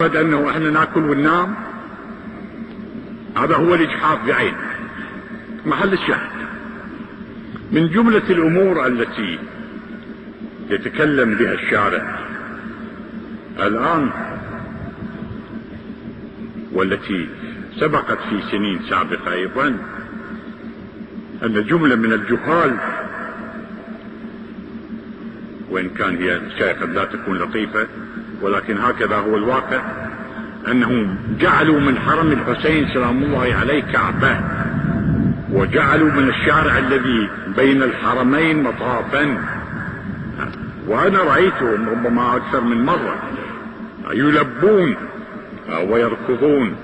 أنه إحنا ناكل وننام، هذا هو الإجحاف بعينه محل الشاهد. من جملة الأمور التي يتكلم بها الشارع الآن والتي سبقت في سنين سابقة أيضا، أن جملة من الجهال، وإن كان هي قد لا تكون لطيفة ولكن هكذا هو الواقع، أنهم جعلوا من حرم الحسين سلام الله عليه كعبة، وجعلوا من الشارع الذي بين الحرمين مطافا. وأنا رأيتهم ربما أكثر من مرة يلبون ويركضون.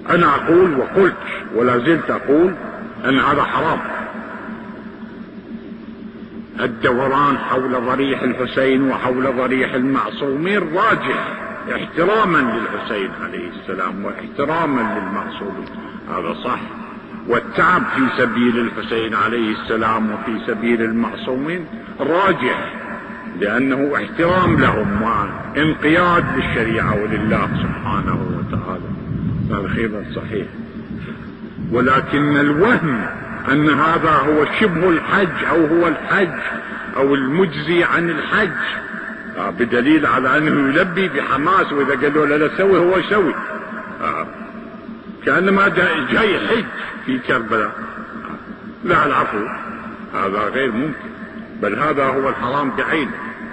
أنا أقول وقلت ولا زلت أقول أن هذا حرام. الدوران حول ضريح الحسين وحول ضريح المعصومين راجح احتراما للحسين عليه السلام واحتراما للمعصومين، هذا صح. والتعب في سبيل الحسين عليه السلام وفي سبيل المعصومين راجح، لأنه احترام لهم وانقياد للشريعة ولله سبحانه وتعالى، هذا خير صحيح. ولكن الوهم أن هذا هو شبه الحج أو هو الحج أو المجزي عن الحج، بدليل على أنه يلبي بحماس، وإذا قالوا له لا سوي هو يسوي، كأنما جاي حج في كربلاء. لا، العفو، هذا غير ممكن، بل هذا هو الحرام بعينه.